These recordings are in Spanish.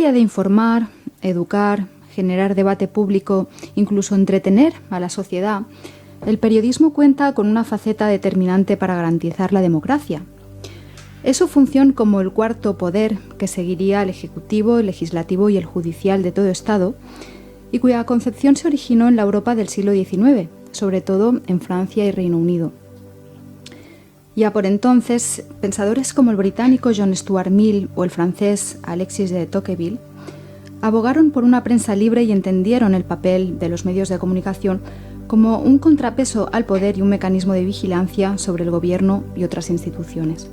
allá de informar, educar, generar debate público, incluso entretener a la sociedad, el periodismo cuenta con una faceta determinante para garantizar la democracia. Es su función como el cuarto poder que seguiría el Ejecutivo, el Legislativo y el Judicial de todo Estado, y cuya concepción se originó en la Europa del siglo XIX, sobre todo en Francia y Reino Unido. Ya por entonces, pensadores como el británico John Stuart Mill o el francés Alexis de Tocqueville abogaron por una prensa libre y entendieron el papel de los medios de comunicación como un contrapeso al poder y un mecanismo de vigilancia sobre el gobierno y otras instituciones.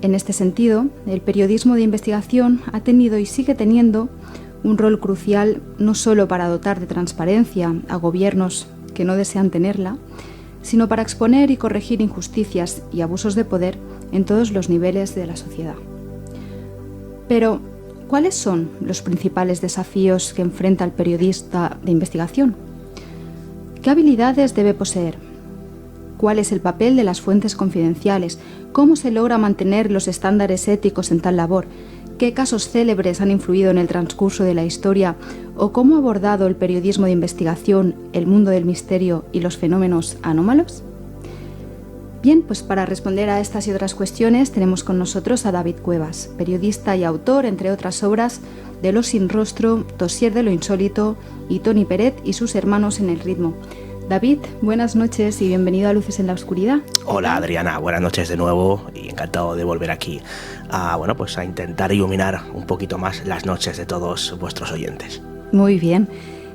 En este sentido, el periodismo de investigación ha tenido y sigue teniendo un rol crucial no solo para dotar de transparencia a gobiernos que no desean tenerla, sino para exponer y corregir injusticias y abusos de poder en todos los niveles de la sociedad. Pero, ¿cuáles son los principales desafíos que enfrenta el periodista de investigación? ¿Qué habilidades debe poseer? ¿Cuál es el papel de las fuentes confidenciales? ¿Cómo se logra mantener los estándares éticos en tal labor? ¿Qué casos célebres han influido en el transcurso de la historia? ¿O cómo ha abordado el periodismo de investigación el mundo del misterio y los fenómenos anómalos? Bien, pues para responder a estas y otras cuestiones tenemos con nosotros a David Cuevas, periodista y autor, entre otras obras, de Los sin rostro, Dossier de lo insólito y Toni Peret y sus hermanos en el ritmo. David, buenas noches y bienvenido a Luces en la Oscuridad. Hola Adriana, buenas noches de nuevo y encantado de volver aquí a intentar iluminar un poquito más las noches de todos vuestros oyentes. Muy bien,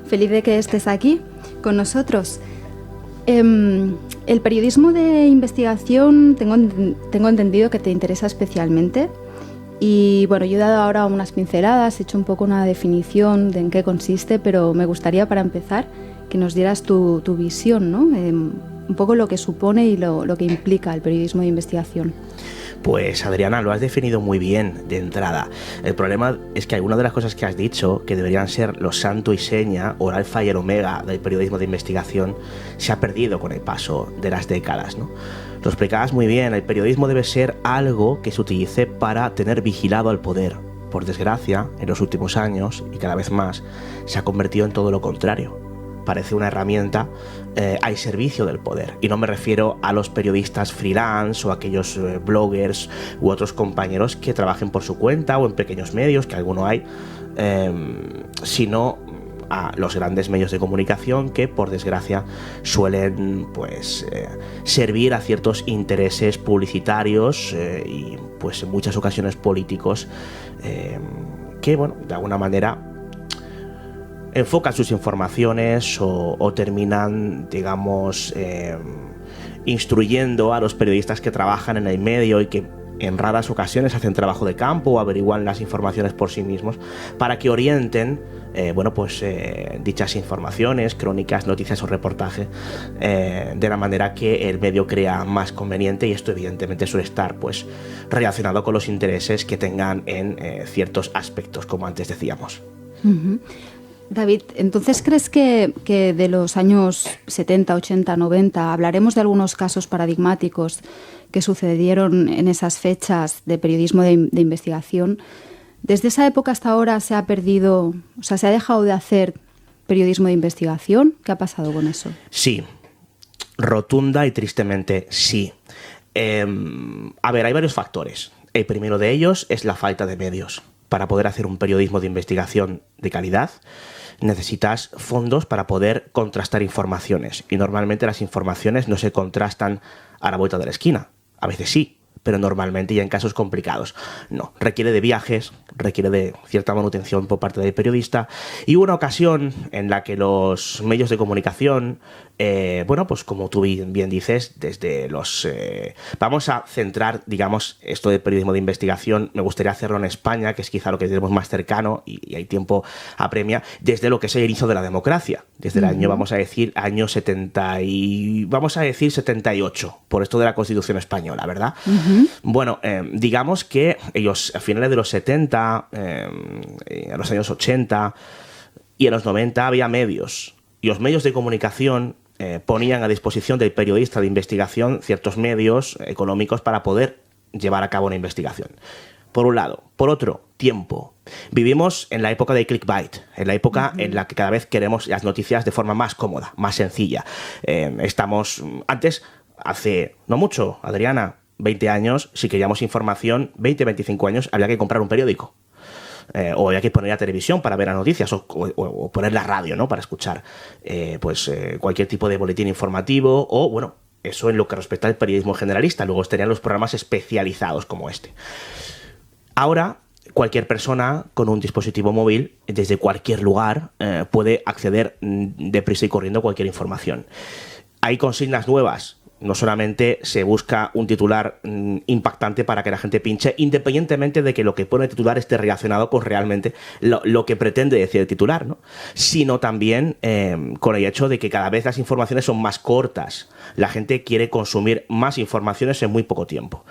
feliz de que estés aquí con nosotros. El periodismo de investigación tengo entendido que te interesa especialmente y bueno, yo he dado ahora unas pinceladas, he hecho un poco una definición de en qué consiste, pero me gustaría para empezar que nos dieras tu visión, ¿no? Un poco lo que supone y lo que implica el periodismo de investigación. Pues Adriana, lo has definido muy bien de entrada. El problema es que algunas de las cosas que has dicho, que deberían ser lo santo y seña, o el alfa y el omega del periodismo de investigación, se ha perdido con el paso de las décadas, ¿no? Lo explicabas muy bien, el periodismo debe ser algo que se utilice para tener vigilado al poder. Por desgracia, en los últimos años, y cada vez más, se ha convertido en todo lo contrario. Parece una herramienta al servicio del poder. Y no me refiero a los periodistas freelance o aquellos bloggers u otros compañeros que trabajen por su cuenta o en pequeños medios, que alguno hay, sino a los grandes medios de comunicación que, por desgracia, suelen servir a ciertos intereses publicitarios y pues en muchas ocasiones políticos que, de alguna manera enfocan sus informaciones o terminan, instruyendo a los periodistas que trabajan en el medio y que en raras ocasiones hacen trabajo de campo o averiguan las informaciones por sí mismos para que orienten dichas informaciones, crónicas, noticias o reportajes de la manera que el medio crea más conveniente, y esto evidentemente suele estar relacionado con los intereses que tengan en ciertos aspectos, como antes decíamos. Uh-huh. David, ¿entonces crees que de los años 70, 80, 90 hablaremos de algunos casos paradigmáticos que sucedieron en esas fechas de periodismo de investigación? ¿Desde esa época hasta ahora se ha perdido, se ha dejado de hacer periodismo de investigación? ¿Qué ha pasado con eso? Sí, rotunda y tristemente sí. Hay varios factores. El primero de ellos es la falta de medios. Para poder hacer un periodismo de investigación de calidad, necesitas fondos para poder contrastar informaciones. Y normalmente las informaciones no se contrastan a la vuelta de la esquina. A veces sí, pero normalmente ya en casos complicados no. Requiere de viajes, requiere de cierta manutención por parte del periodista. Y hubo una ocasión en la que los medios de comunicación, como tú bien dices, desde los... vamos a centrar, esto del periodismo de investigación, me gustaría hacerlo en España, que es quizá lo que tenemos más cercano y hay tiempo apremia, desde lo que es el inicio de la democracia, desde el año, año 70 y... vamos a decir 78, por esto de la Constitución española, ¿verdad? Bueno, digamos que ellos a finales de los 70, a los años 80 y en los 90 había medios, y los medios de comunicación ponían a disposición del periodista de investigación ciertos medios económicos para poder llevar a cabo una investigación. por un lado. Por otro, tiempo. Vivimos en la época de clickbait, en la época en la que cada vez queremos las noticias de forma más cómoda, más sencilla. Antes, hace no mucho, Adriana, 20 años, si queríamos información, 20, 25 años, había que comprar un periódico. O había que poner la televisión para ver las noticias o poner la radio, ¿no? Para escuchar cualquier tipo de boletín informativo o, bueno, eso en lo que respecta al periodismo generalista. Luego estarían los programas especializados como este. Ahora, cualquier persona con un dispositivo móvil, desde cualquier lugar, puede acceder deprisa y corriendo a cualquier información. Hay consignas nuevas. No solamente se busca un titular impactante para que la gente pinche, independientemente de que lo que pone el titular esté relacionado con realmente lo que pretende decir el titular, ¿no? Sino también con el hecho de que cada vez las informaciones son más cortas. La gente quiere consumir más informaciones en muy poco tiempo.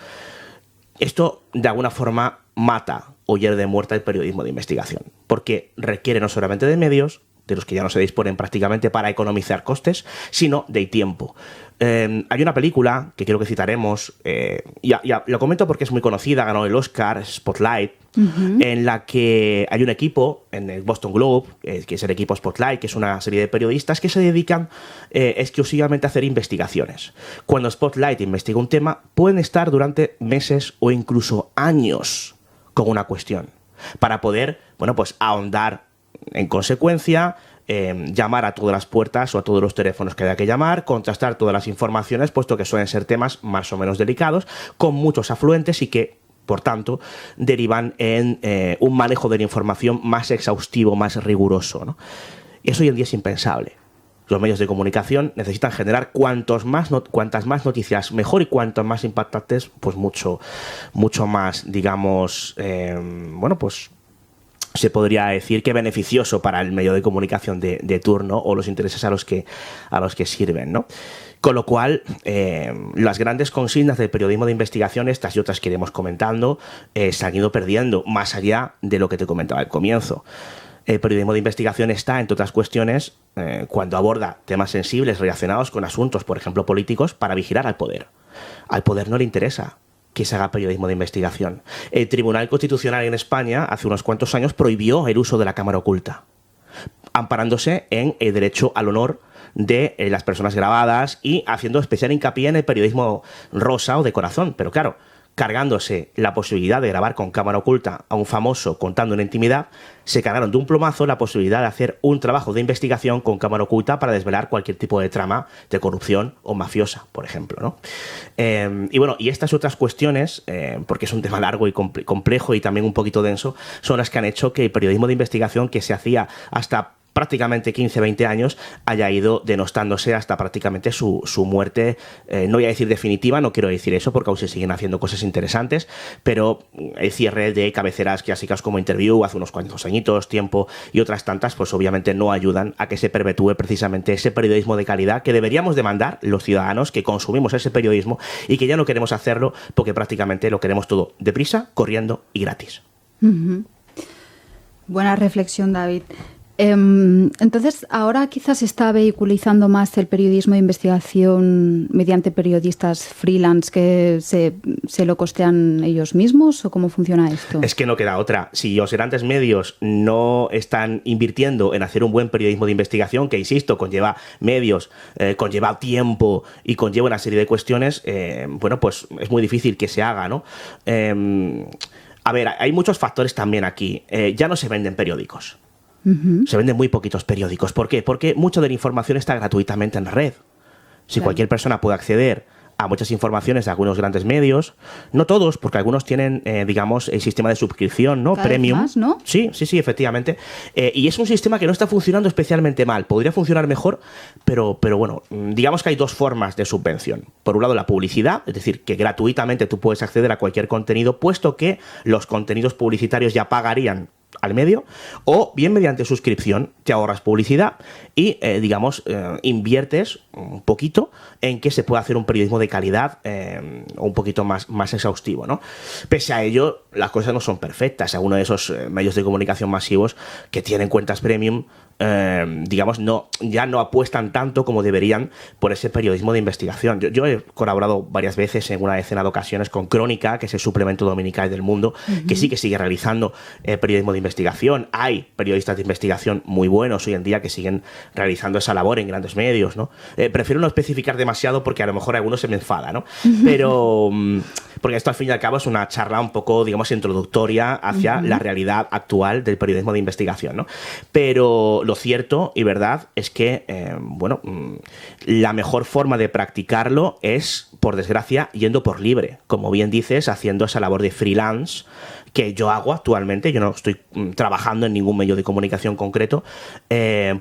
Esto, de alguna forma, mata o hiere de muerte el periodismo de investigación, porque requiere no solamente de medios, de los que ya no se disponen prácticamente para economizar costes, sino de tiempo. Hay una película que creo que citaremos, ya lo comento porque es muy conocida, ganó el Oscar, Spotlight, en la que hay un equipo en el Boston Globe, que es el equipo Spotlight, que es una serie de periodistas que se dedican exclusivamente a hacer investigaciones. Cuando Spotlight investiga un tema, pueden estar durante meses o incluso años con una cuestión, para poder, ahondar en consecuencia, llamar a todas las puertas o a todos los teléfonos que haya que llamar, contrastar todas las informaciones, puesto que suelen ser temas más o menos delicados, con muchos afluentes y que, por tanto, derivan en un manejo de la información más exhaustivo, más riguroso, ¿no? Eso hoy en día es impensable. Los medios de comunicación necesitan generar cuantas más noticias mejor, y cuantas más impactantes, pues mucho más, digamos, se podría decir que beneficioso para el medio de comunicación de turno o los intereses a los que sirven, ¿no? Con lo cual, las grandes consignas del periodismo de investigación, estas y otras que iremos comentando, se han ido perdiendo, más allá de lo que te comentaba al comienzo. El periodismo de investigación está, entre otras cuestiones, cuando aborda temas sensibles relacionados con asuntos, por ejemplo, políticos, para vigilar al poder. Al poder no le interesa que se haga periodismo de investigación. El Tribunal Constitucional en España, hace unos cuantos años, prohibió el uso de la cámara oculta, amparándose en el derecho al honor de las personas grabadas y haciendo especial hincapié en el periodismo rosa o de corazón. Pero claro, cargándose la posibilidad de grabar con cámara oculta a un famoso contando una intimidad, se cargaron de un plumazo la posibilidad de hacer un trabajo de investigación con cámara oculta para desvelar cualquier tipo de trama de corrupción o mafiosa, por ejemplo, ¿no? Y estas otras cuestiones, porque es un tema largo y complejo y también un poquito denso, son las que han hecho que el periodismo de investigación, que se hacía hasta prácticamente 15, 20 años, haya ido denostándose hasta prácticamente su muerte, no voy a decir definitiva, no quiero decir eso porque aún se siguen haciendo cosas interesantes, pero el cierre de cabeceras clásicas como Interview hace unos cuantos añitos, Tiempo y otras tantas, pues obviamente no ayudan a que se perpetúe precisamente ese periodismo de calidad que deberíamos demandar los ciudadanos que consumimos ese periodismo y que ya no queremos hacerlo porque prácticamente lo queremos todo deprisa, corriendo y gratis. Buena reflexión, David. Entonces, ahora quizás se está vehiculizando más el periodismo de investigación mediante periodistas freelance que se lo costean ellos mismos, ¿o cómo funciona esto? Es que no queda otra. Si los grandes medios no están invirtiendo en hacer un buen periodismo de investigación, que insisto, conlleva medios, conlleva tiempo y conlleva una serie de cuestiones, pues es muy difícil que se haga, ¿no? A ver, hay muchos factores también aquí. Ya no se venden periódicos. Se venden muy poquitos periódicos. ¿Por qué? Porque mucha de la información está gratuitamente en la red. Si cualquier persona puede acceder a muchas informaciones de algunos grandes medios, no todos, porque algunos tienen, el sistema de suscripción, ¿no? Cada Premium. vez más, ¿no? Sí, efectivamente. Y es un sistema que no está funcionando especialmente mal. Podría funcionar mejor, pero bueno, digamos que hay dos formas de subvención. Por un lado, la publicidad, es decir, que gratuitamente tú puedes acceder a cualquier contenido, puesto que los contenidos publicitarios ya pagarían al medio, o bien mediante suscripción te ahorras publicidad y, inviertes un poquito en que se pueda hacer un periodismo de calidad un poquito más exhaustivo, ¿no? Pese a ello, las cosas no son perfectas. Algunos de esos medios de comunicación masivos que tienen cuentas premium digamos, ya no apuestan tanto como deberían por ese periodismo de investigación. Yo he colaborado varias veces, en una decena de ocasiones, con Crónica, que es el suplemento dominical del Mundo, que sí que sigue realizando periodismo de investigación. Hay periodistas de investigación muy buenos hoy en día que siguen realizando esa labor en grandes medios, ¿no? Prefiero no especificar demasiado porque a lo mejor alguno se me enfada, ¿no? Pero porque esto al fin y al cabo es una charla un poco, digamos, introductoria hacia la realidad actual del periodismo de investigación, ¿no? Pero lo cierto y verdad es que, la mejor forma de practicarlo es, por desgracia, yendo por libre. Como bien dices, haciendo esa labor de freelance que yo hago actualmente. Yo no estoy trabajando en ningún medio de comunicación concreto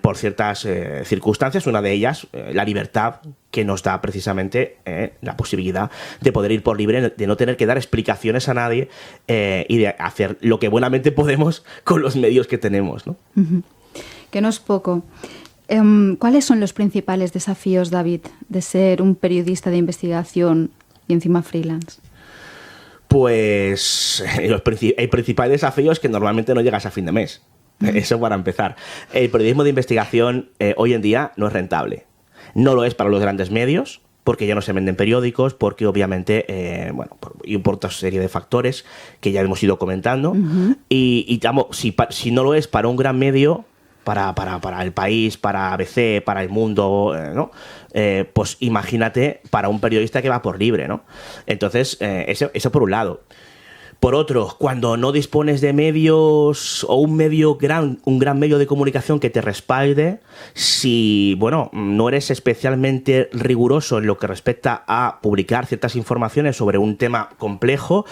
por ciertas circunstancias. Una de ellas, la libertad que nos da precisamente la posibilidad de poder ir por libre, de no tener que dar explicaciones a nadie y de hacer lo que buenamente podemos con los medios que tenemos, ¿no? Que no es poco. ¿Cuáles son los principales desafíos, David, de ser un periodista de investigación y encima freelance? Pues el principal desafío es que normalmente no llegas a fin de mes. Eso para empezar. El periodismo de investigación hoy en día no es rentable. No lo es para los grandes medios, porque ya no se venden periódicos, porque obviamente, y por otra serie de factores que ya hemos ido comentando. Y si no lo es para un gran medio, para El País, para ABC, para El Mundo, ¿no? Pues imagínate para un periodista que va por libre, ¿no? Entonces, eso por un lado. Por otro, cuando no dispones de medios o un gran medio de comunicación que te respalde, si no eres especialmente riguroso en lo que respecta a publicar ciertas informaciones sobre un tema complejo,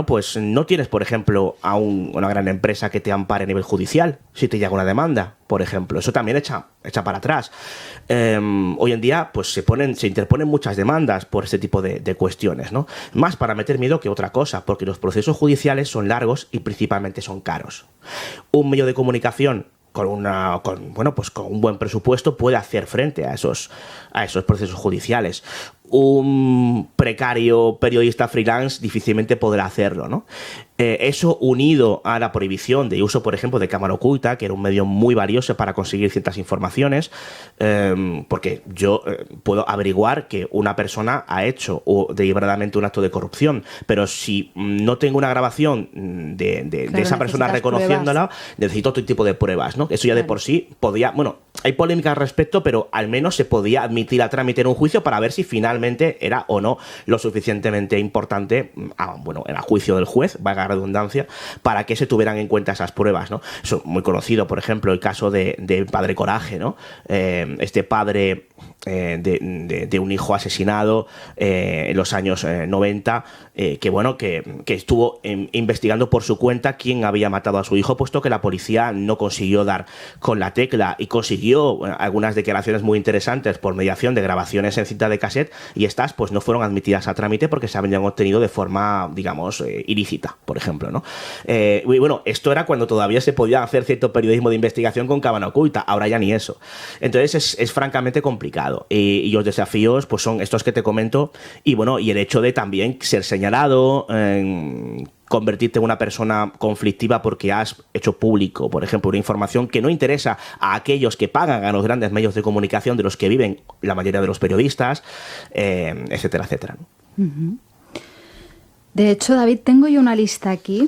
pues no tienes, por ejemplo, a una gran empresa que te ampare a nivel judicial si te llega una demanda, por ejemplo. Eso también echa para atrás. Hoy en día pues se interponen muchas demandas por este tipo de cuestiones, ¿no? Más para meter miedo que otra cosa, porque los procesos judiciales son largos y principalmente son caros. Un medio de comunicación con un buen presupuesto puede hacer frente a esos procesos judiciales. Un precario periodista freelance difícilmente podrá hacerlo, ¿no? Eso unido a la prohibición de uso, por ejemplo, de cámara oculta, que era un medio muy valioso para conseguir ciertas informaciones, porque yo puedo averiguar que una persona ha hecho deliberadamente un acto de corrupción, pero si no tengo una grabación de esa persona reconociéndola, necesito otro tipo de pruebas, ¿no? Eso ya de por sí podía... hay polémica al respecto, pero al menos se podía admitir a trámite en un juicio para ver si finalmente era o no lo suficientemente importante, en el juicio del juez, valga la redundancia, para que se tuvieran en cuenta esas pruebas, ¿no? Eso muy conocido, por ejemplo, el caso del padre Coraje, ¿no? Este padre de un hijo asesinado en los años 90, que estuvo investigando por su cuenta quién había matado a su hijo, puesto que la policía no consiguió dar con la tecla y consiguió algunas declaraciones muy interesantes por mediación de grabaciones en cinta de cassette, y estas pues no fueron admitidas a trámite porque se habían obtenido de forma, digamos, ilícita, por ejemplo, ¿no? Esto era cuando todavía se podía hacer cierto periodismo de investigación con cámara oculta, ahora ya ni eso. Entonces es francamente complicado, y los desafíos pues son estos que te comento, y el hecho de también ser señalado, convertirte en una persona conflictiva porque has hecho público, por ejemplo, una información que no interesa a aquellos que pagan a los grandes medios de comunicación de los que viven la mayoría de los periodistas, etcétera, etcétera, ¿no? De hecho, David, tengo yo una lista aquí,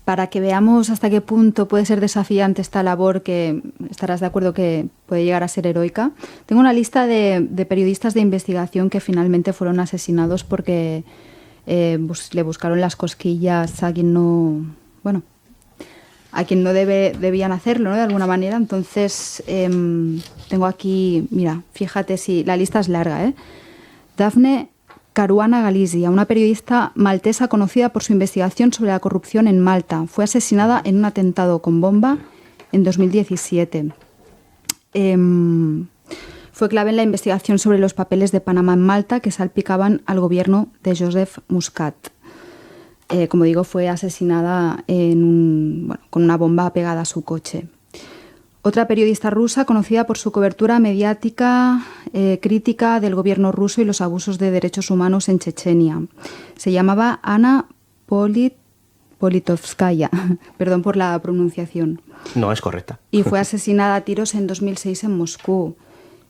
para que veamos hasta qué punto puede ser desafiante esta labor, que estarás de acuerdo que puede llegar a ser heroica. Tengo una lista de periodistas de investigación que finalmente fueron asesinados porque le buscaron las cosquillas a quien no debían hacerlo, ¿no? De alguna manera. Entonces, tengo aquí, mira, fíjate si la lista es larga, ¿eh? Daphne Caruana Galizia, una periodista maltesa conocida por su investigación sobre la corrupción en Malta. Fue asesinada en un atentado con bomba en 2017. Fue clave en la investigación sobre los papeles de Panamá en Malta que salpicaban al gobierno de Joseph Muscat. Como digo, fue asesinada con una bomba pegada a su coche. Otra periodista rusa conocida por su cobertura mediática crítica del gobierno ruso y los abusos de derechos humanos en Chechenia. Se llamaba Ana Politovskaya, perdón por la pronunciación. No, es correcta. Y fue asesinada a tiros en 2006 en Moscú.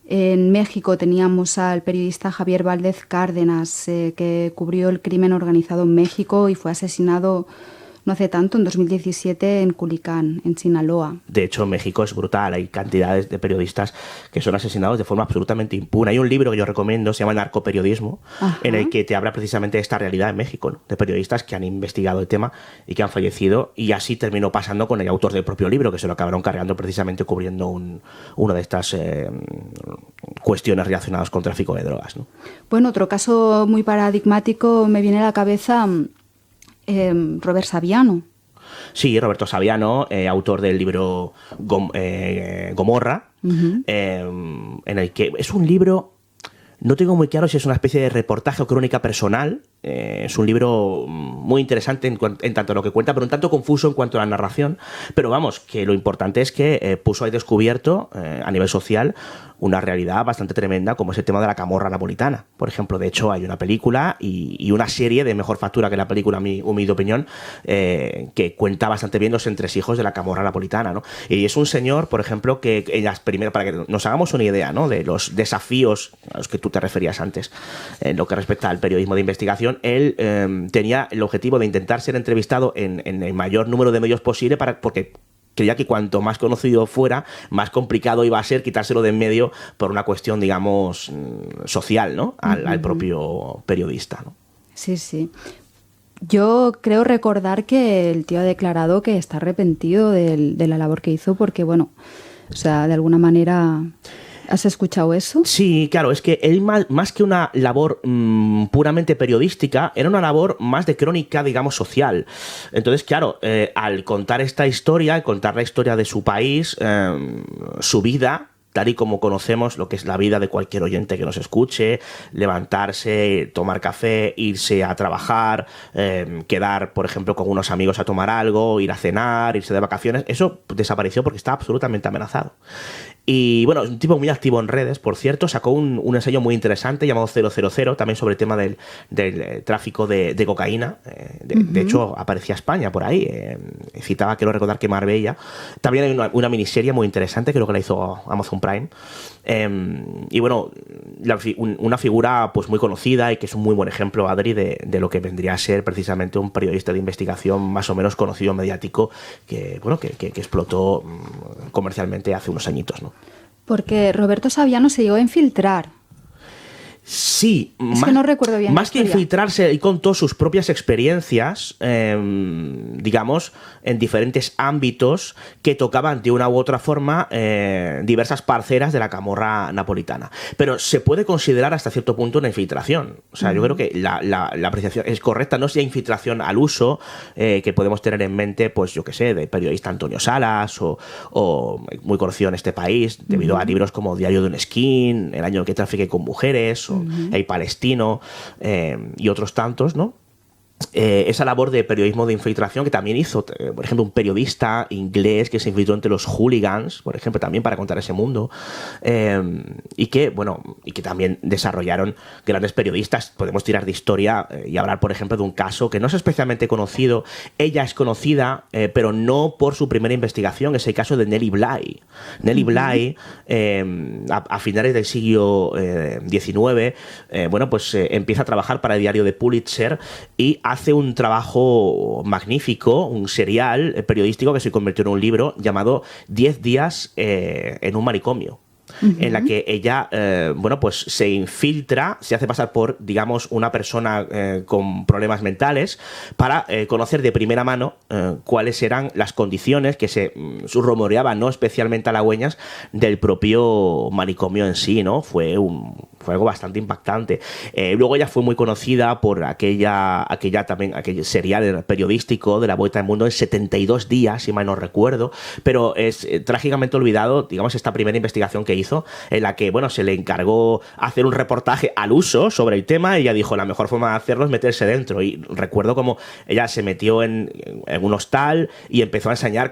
En México teníamos al periodista Javier Valdez Cárdenas, que cubrió el crimen organizado en México y fue asesinado no hace tanto, en 2017, en Culiacán, en Sinaloa. De hecho, en México es brutal. Hay cantidades de periodistas que son asesinados de forma absolutamente impune. Hay un libro que yo recomiendo, se llama Narcoperiodismo, en el que te habla precisamente de esta realidad en México, ¿no? De periodistas que han investigado el tema y que han fallecido. Y así terminó pasando con el autor del propio libro, que se lo acabaron cargando precisamente cubriendo una de estas cuestiones relacionadas con tráfico de drogas, ¿no? Bueno, otro caso muy paradigmático me viene a la cabeza... Robert Saviano. Sí, Roberto Saviano, autor del libro Gomorra, en el que es un libro, no tengo muy claro si es una especie de reportaje o crónica personal. Es un libro muy interesante en tanto a lo que cuenta, pero un tanto confuso en cuanto a la narración. Pero vamos, que lo importante es que puso ahí descubierto a nivel social una realidad bastante tremenda, como es el tema de la camorra napolitana. Por ejemplo, de hecho, hay una película y una serie de mejor factura que la película, a mi humilde opinión, que cuenta bastante bien los entresijos de la camorra napolitana, ¿no? Y es un señor, por ejemplo, que en las primeras, para que nos hagamos una idea, ¿no?, de los desafíos a los que tú te referías antes, en lo que respecta al periodismo de investigación, él tenía el objetivo de intentar ser entrevistado en el mayor número de medios posible porque creía que cuanto más conocido fuera, más complicado iba a ser quitárselo de en medio por una cuestión, digamos, social, ¿no?, al propio periodista, ¿no? Sí, sí. Yo creo recordar que el tío ha declarado que está arrepentido de la labor que hizo porque, bueno, o sea, de alguna manera... ¿Has escuchado eso? Sí, claro, es que él más que una labor puramente periodística, era una labor más de crónica, digamos, social. Entonces, claro, al contar esta historia, al contar la historia de su país, su vida, tal y como conocemos lo que es la vida de cualquier oyente que nos escuche, levantarse, tomar café, irse a trabajar, quedar, por ejemplo, con unos amigos a tomar algo, ir a cenar, irse de vacaciones, eso desapareció porque está absolutamente amenazado. Y bueno, es un tipo muy activo en redes, por cierto, sacó un ensayo muy interesante llamado 000, también sobre el tema del tráfico de cocaína. De hecho, aparecía España por ahí. Citaba, quiero recordar, que Marbella. También hay una miniserie muy interesante, creo que la hizo Amazon Prime. Y bueno, una figura pues muy conocida y que es un muy buen ejemplo, Adri, de lo que vendría a ser precisamente un periodista de investigación más o menos conocido, mediático, que bueno, que explotó comercialmente hace unos añitos, ¿no? Porque Roberto Saviano se llegó a infiltrar. Sí, es que no recuerdo bien. Más que infiltrarse, y contó sus propias experiencias, digamos, en diferentes ámbitos que tocaban de una u otra forma diversas parcelas de la camorra napolitana. Pero se puede considerar hasta cierto punto una infiltración. O sea, yo creo que la apreciación es correcta. No sea infiltración al uso que podemos tener en mente, pues yo qué sé, del periodista Antonio Salas o muy conocido en este país debido a libros como Diario de un Esquín, El año en que trafiqué con mujeres, o El Palestino, y otros tantos, ¿no? Esa labor de periodismo de infiltración que también hizo, por ejemplo, un periodista inglés que se infiltró entre los hooligans, por ejemplo, también para contar ese mundo, y que también desarrollaron grandes periodistas. Podemos tirar de historia y hablar, por ejemplo, de un caso que no es especialmente conocido. Ella es conocida, pero no por su primera investigación. Es el caso de Nellie Bly. Nellie Bly, a finales del siglo XIX, empieza a trabajar para el diario de Pulitzer y hace un trabajo magnífico, un serial periodístico que se convirtió en un libro llamado 10 días en un manicomio. En la que ella, se infiltra, se hace pasar por, digamos, una persona con problemas mentales para conocer de primera mano cuáles eran las condiciones que se rumoreaban, no especialmente halagüeñas, del propio manicomio en sí, ¿no? Fue algo bastante impactante. Luego ella fue muy conocida por aquel serial periodístico de la Vuelta al Mundo en 72 días, si mal no recuerdo, pero es trágicamente olvidado, digamos, esta primera investigación que hizo, en la que, se le encargó hacer un reportaje al uso sobre el tema y ella dijo, la mejor forma de hacerlo es meterse dentro. Y recuerdo como ella se metió en un hostal y empezó a ensayar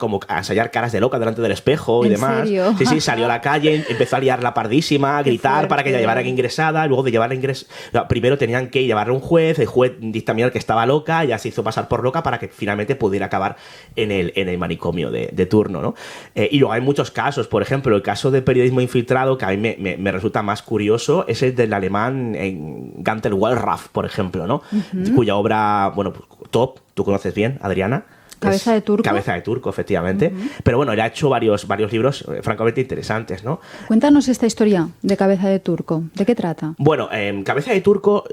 caras de loca delante del espejo y demás. ¿En serio? Sí, salió a la calle, empezó a liar la pardísima, a gritar para que ella llevara ingresada, luego de llevarla primero tenían que llevarla a un juez, el juez dictaminó que estaba loca, ya se hizo pasar por loca para que finalmente pudiera acabar en el manicomio de turno, ¿no? Y luego hay muchos casos, por ejemplo, el caso de periodismo infiltrado, que a mí me resulta más curioso, es el del alemán Gunther Wallraff, por ejemplo, ¿no? Cuya obra, bueno, top, tú conoces bien, Adriana. Cabeza de turco. Cabeza de turco, efectivamente. Pero bueno, él ha hecho varios libros francamente interesantes, ¿no? Cuéntanos esta historia de Cabeza de turco. ¿De qué trata? Bueno, Cabeza de turco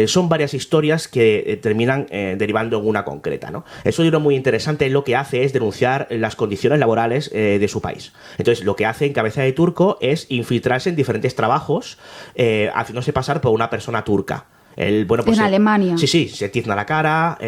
son varias historias que terminan derivando en una concreta, ¿no? Es un libro muy interesante. Lo que hace es denunciar las condiciones laborales de su país. Entonces, lo que hace en Cabeza de turco es infiltrarse en diferentes trabajos, haciéndose pasar por una persona turca. Bueno, pues, en Alemania. Sí, se tizna la cara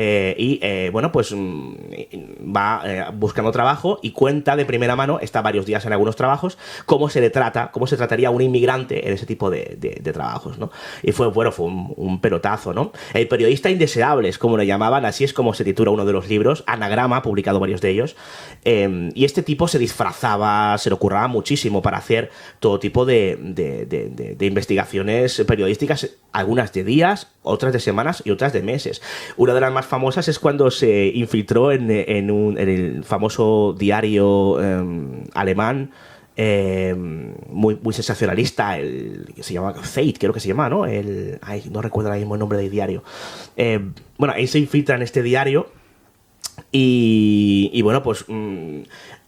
bueno, pues va buscando trabajo y cuenta de primera mano, está varios días en algunos trabajos, cómo se trataría a un inmigrante en ese tipo de trabajos, ¿no? Y fue un pelotazo, ¿no? El periodista indeseable, es como lo llamaban, así es como se titula uno de los libros, Anagrama, ha publicado varios de ellos, y este tipo se disfrazaba, se le ocurraba muchísimo para hacer todo tipo de investigaciones periodísticas, algunas de días, otras de semanas y otras de meses. Una de las más famosas es cuando se infiltró en el famoso diario alemán, muy sensacionalista, que se llama Zeit, creo que se llama, ¿no? No recuerdo ahora mismo el nombre del diario. Bueno, ahí se infiltra en este diario y bueno, pues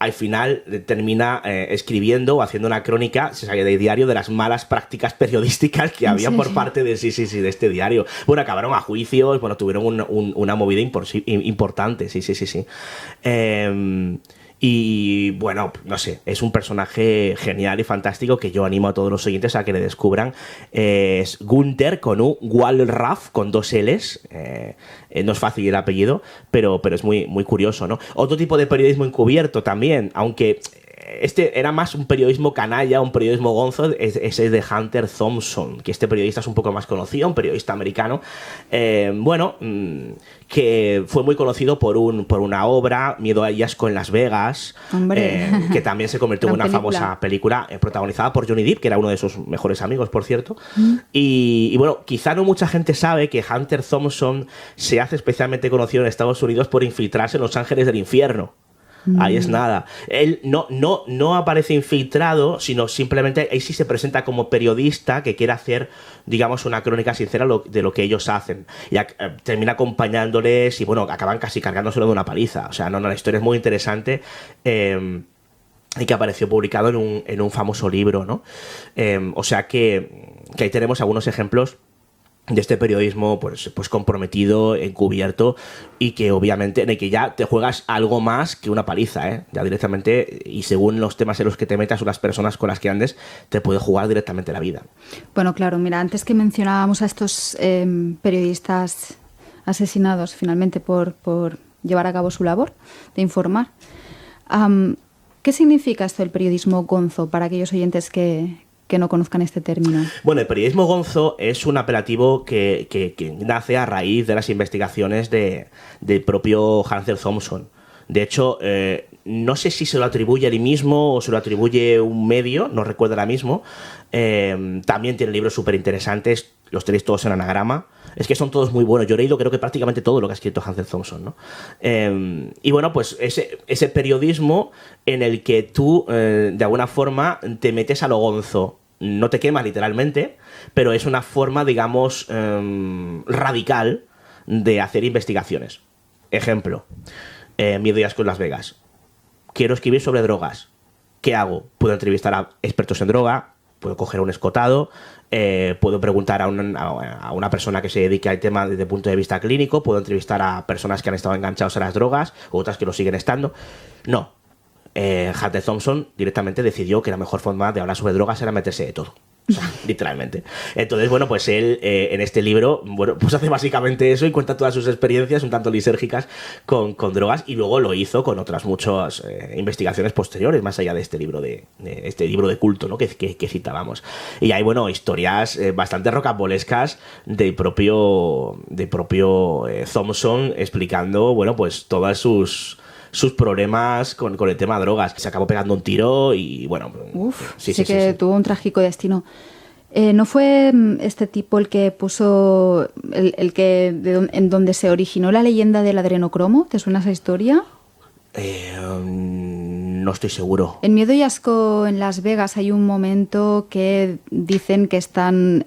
al final termina escribiendo o haciendo una crónica, se sale del diario, de las malas prácticas periodísticas que había por parte de este diario. Bueno, acabaron a juicios, bueno, tuvieron una movida importante, sí. Y bueno, no sé, es un personaje genial y fantástico que yo animo a todos los oyentes a que le descubran. Es Gunther con Wallraff con 2 L's. No es fácil el apellido, pero es muy, muy curioso, ¿no? Otro tipo de periodismo encubierto también, aunque este era más un periodismo canalla, un periodismo gonzo, es el de Hunter Thompson, que este periodista es un poco más conocido, un periodista americano, que fue muy conocido por una obra, Miedo y Asco en Las Vegas, que también se convirtió en una famosa película protagonizada por Johnny Depp, que era uno de sus mejores amigos, por cierto. Y bueno, quizá no mucha gente sabe que Hunter Thompson se hace especialmente conocido en Estados Unidos por infiltrarse en Los Ángeles del Infierno. Ahí es nada. Él no aparece infiltrado, sino simplemente ahí sí se presenta como periodista que quiere hacer, digamos, una crónica sincera de lo que ellos hacen. Y termina acompañándoles y, bueno, acaban casi cargándoselo de una paliza. O sea, la historia es muy interesante y que apareció publicado en un famoso libro, ¿no? O sea que ahí tenemos algunos ejemplos de este periodismo pues comprometido, encubierto, y que obviamente en el que ya te juegas algo más que una paliza, ¿eh? Ya directamente, y según los temas en los que te metas o las personas con las que andes, te puede jugar directamente la vida. Bueno, claro, mira, antes que mencionábamos a estos periodistas asesinados finalmente por llevar a cabo su labor de informar, ¿qué significa esto del periodismo gonzo para aquellos oyentes que no conozcan este término? Bueno, el periodismo gonzo es un apelativo que nace a raíz de las investigaciones del propio Hunter Thompson. De hecho, no sé si se lo atribuye él mismo o se lo atribuye un medio, no recuerdo ahora mismo. También tiene libros súper interesantes, los tenéis todos en Anagrama. Es que son todos muy buenos. Yo he leído creo que prácticamente todo lo que ha escrito Hunter Thompson, ¿no? Y bueno, pues ese periodismo en el que tú, de alguna forma, te metes a lo gonzo. No te quemas literalmente, pero es una forma, digamos, radical de hacer investigaciones. Ejemplo, Miedo y Asco en Las Vegas. Quiero escribir sobre drogas. ¿Qué hago? Puedo entrevistar a expertos en droga, puedo coger un escotado, puedo preguntar a una persona que se dedique al tema desde el punto de vista clínico, puedo entrevistar a personas que han estado enganchados a las drogas, o otras que lo siguen estando. No. Hunter Thompson directamente decidió que la mejor forma de hablar sobre drogas era meterse de todo. O sea, literalmente. Entonces, bueno, pues él en este libro, bueno, pues hace básicamente eso y cuenta todas sus experiencias un tanto lisérgicas con drogas, y luego lo hizo con otras muchas investigaciones posteriores, más allá de este libro de culto, ¿no? que citábamos. Y hay, bueno, historias bastante rocambolescas del propio Thompson explicando, bueno, pues todas sus problemas con el tema de drogas. Se acabó pegando un tiro y bueno... Sí que tuvo un trágico destino. ¿No fue este tipo el que puso, en donde se originó la leyenda del adrenocromo? ¿Te suena esa historia? No estoy seguro. En Miedo y Asco en Las Vegas hay un momento que dicen que están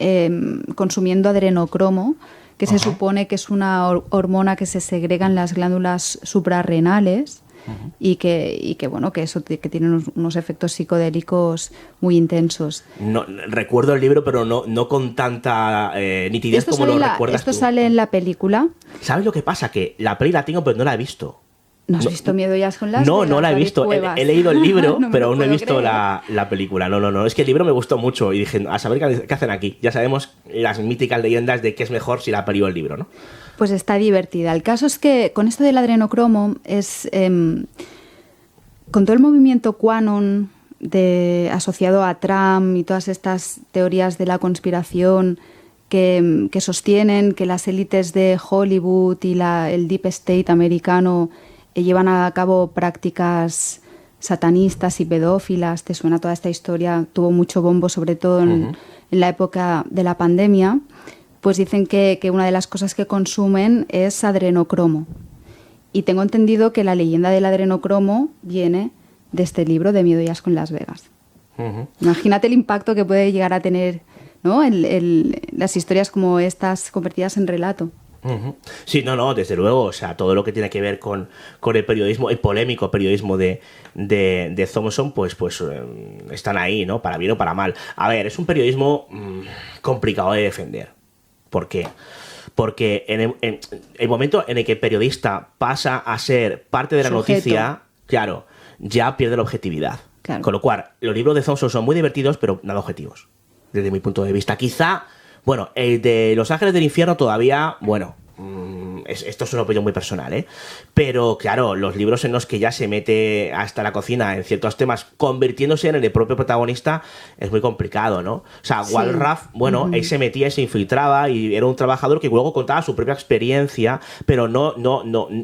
consumiendo adrenocromo, que se supone que es una hormona que se segrega en las glándulas suprarrenales. Y que bueno, que eso que tiene unos efectos psicodélicos muy intensos. No, recuerdo el libro, pero no con tanta nitidez como lo recuerdas Esto tú. sale en la película. ¿Sabes lo que pasa? Que la peli la tengo, pero no la he visto. ¿No has visto Miedo y Asco en Las Vegas? No la he visto. He leído el libro, pero aún no he visto creer. la película. No. Es que el libro me gustó mucho y dije, a saber qué hacen aquí. Ya sabemos las míticas leyendas de qué es mejor si la peli o el libro, ¿no? Pues está divertida. El caso es que con esto del adrenocromo es... con todo el movimiento QAnon asociado a Trump y todas estas teorías de la conspiración que sostienen que las élites de Hollywood y el Deep State americano llevan a cabo prácticas satanistas y pedófilas. ¿Te suena toda esta historia? Tuvo mucho bombo, sobre todo en la época de la pandemia. Pues dicen que una de las cosas que consumen es adrenocromo. Y tengo entendido que la leyenda del adrenocromo viene de este libro de Miedo y Asco en Las Vegas. Imagínate el impacto que puede llegar a tener, ¿no? Las historias como estas convertidas en relato. Sí, desde luego. O sea, todo lo que tiene que ver con el periodismo, el polémico periodismo de Thompson, pues están ahí, ¿no? Para bien o para mal. A ver, es un periodismo complicado de defender. ¿Por qué? Porque en el momento en el que el periodista pasa a ser parte de la noticia, claro, ya pierde la objetividad. Claro. Con lo cual, los libros de Thompson son muy divertidos, pero nada objetivos, desde mi punto de vista. Quizá, bueno, el de Los Ángeles del Infierno todavía, bueno, esto es una opinión muy personal, ¿eh? Pero claro, los libros en los que ya se mete hasta la cocina en ciertos temas, convirtiéndose en el propio protagonista, es muy complicado, ¿no? O sea, sí. Walraff, bueno, él se metía y se infiltraba y era un trabajador que luego contaba su propia experiencia, pero no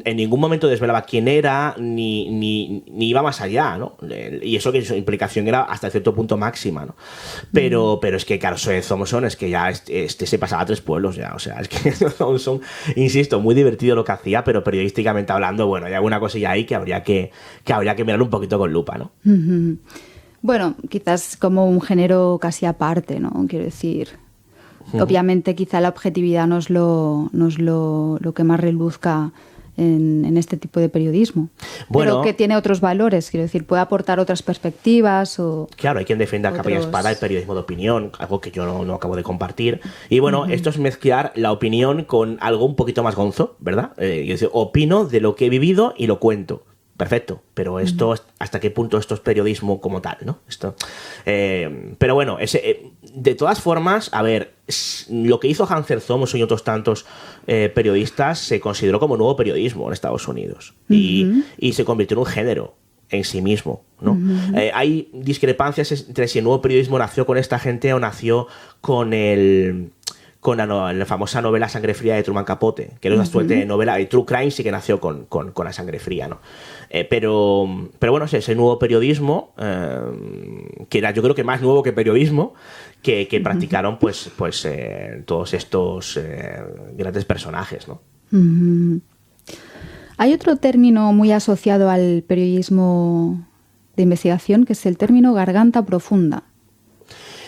en ningún momento desvelaba quién era ni iba más allá, ¿no? Y eso que su implicación era hasta cierto punto máxima, ¿no? Pero es que, claro, soy Thompson, es que ya se pasaba a 3 pueblos ya, o sea, es que Thompson, insisto, muy divertido lo que hacía, pero periodísticamente hablando, bueno, hay alguna cosilla ahí que habría que mirar un poquito con lupa, ¿no? Bueno, quizás como un género casi aparte, ¿no? Quiero decir, obviamente quizá la objetividad no es lo que más reluzca en este tipo de periodismo. Bueno, pero que tiene otros valores, quiero decir, puede aportar otras perspectivas o... Claro, hay quien defienda a capa y espada el periodismo de opinión, algo que yo no acabo de compartir. Y bueno, esto es mezclar la opinión con algo un poquito más gonzo, ¿verdad? Yo decir, opino de lo que he vivido y lo cuento. Perfecto, pero esto, ¿hasta qué punto esto es periodismo como tal, no? Pero bueno, de todas formas, a ver, lo que hizo Hunter Thompson y otros tantos periodistas se consideró como nuevo periodismo en Estados Unidos y se convirtió en un género en sí mismo, ¿no? Hay discrepancias entre si el nuevo periodismo nació con esta gente o nació con la famosa novela Sangre Fría de Truman Capote, que era una suerte de novela, y True Crime sí que nació con la sangre fría, ¿no? Pero bueno, ese nuevo periodismo, que era yo creo que más nuevo que periodismo, que practicaron pues todos estos grandes personajes, ¿no? Hay otro término muy asociado al periodismo de investigación, que es el término garganta profunda.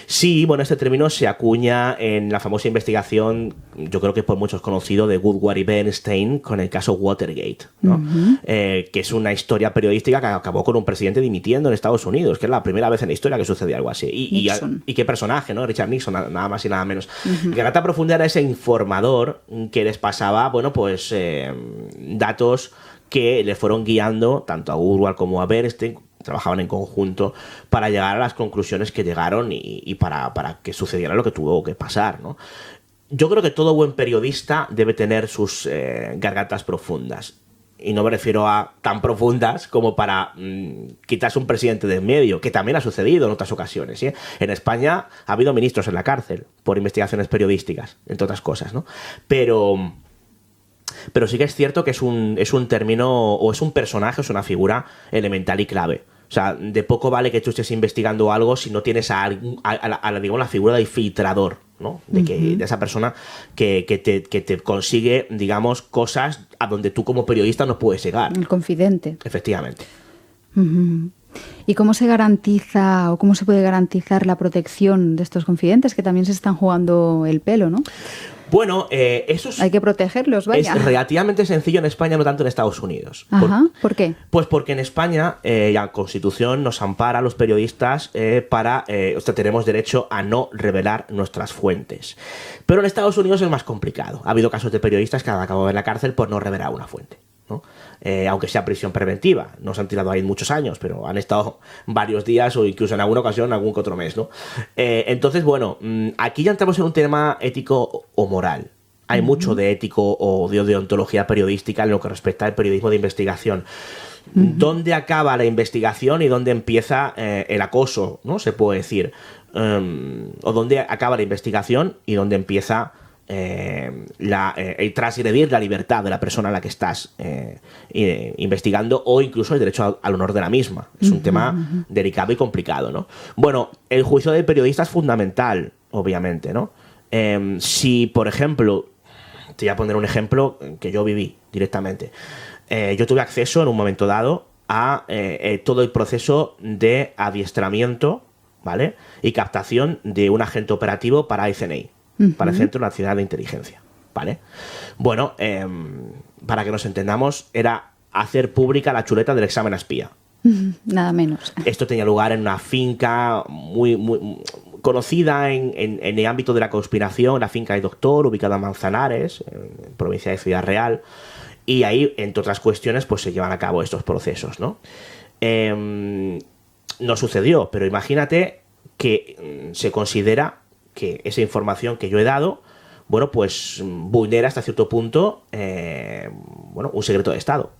Sí, bueno, este término se acuña en la famosa investigación, yo creo que por muchos conocido, de Woodward y Bernstein con el caso Watergate, ¿no? Que es una historia periodística que acabó con un presidente dimitiendo en Estados Unidos, que es la primera vez en la historia que sucede algo así. Y qué personaje, ¿no? Richard Nixon, nada más y nada menos. Garganta profunda era ese informador que les pasaba, bueno, pues datos que le fueron guiando tanto a Woodward como a Bernstein. Trabajaban en conjunto para llegar a las conclusiones que llegaron y para que sucediera lo que tuvo que pasar, ¿no? Yo creo que todo buen periodista debe tener sus gargantas profundas. Y no me refiero a tan profundas como para quitarse un presidente de en medio, que también ha sucedido en otras ocasiones, ¿sí? En España ha habido ministros en la cárcel por investigaciones periodísticas, entre otras cosas, ¿no? Pero sí que es cierto que es un término, o es un personaje, es una figura elemental y clave. O O sea, de poco vale que tú estés investigando algo si no tienes digamos, la figura del filtrador, ¿no? De esa persona que te consigue, digamos, cosas a donde tú como periodista no puedes llegar. El confidente. Efectivamente. ¿Y cómo se garantiza o cómo se puede garantizar la protección de estos confidentes que también se están jugando el pelo, ¿no? Bueno, eso hay que protegerlos, vaya. Es relativamente sencillo en España, no tanto en Estados Unidos. Ajá, ¿por qué? Pues porque en España la Constitución nos ampara a los periodistas tenemos derecho a no revelar nuestras fuentes. Pero en Estados Unidos es más complicado. Ha habido casos de periodistas que han acabado en la cárcel por no revelar una fuente, ¿no? Aunque sea prisión preventiva, no se han tirado ahí muchos años, pero han estado varios días o incluso en alguna ocasión algún que otro mes, ¿no? Entonces, bueno, aquí ya entramos en un tema ético o moral. Hay mucho de ético o de deontología periodística en lo que respecta al periodismo de investigación. ¿Dónde acaba la investigación y dónde empieza el acoso, ¿no? Se puede decir. O dónde acaba la investigación y dónde empieza el transgredir la libertad de la persona a la que estás investigando o incluso el derecho al honor de la misma. Es un tema delicado y complicado, ¿no? Bueno, el juicio del periodista es fundamental, obviamente, ¿no? Si, por ejemplo, te voy a poner un ejemplo que yo viví directamente. Yo tuve acceso en un momento dado a todo el proceso de adiestramiento, ¿vale? Y captación de un agente operativo para ICNI. Para el Centro Nacional de Inteligencia, ¿vale? Bueno, para que nos entendamos, era hacer pública la chuleta del examen a espía. Nada menos. Esto tenía lugar en una finca muy conocida en el ámbito de la conspiración, la finca del Doctor, ubicada en Manzanares, en provincia de Ciudad Real, y ahí, entre otras cuestiones, pues se llevan a cabo estos procesos, ¿no? No sucedió, pero imagínate que se considera que esa información que yo he dado, bueno, pues vulnera hasta cierto punto, un secreto de Estado,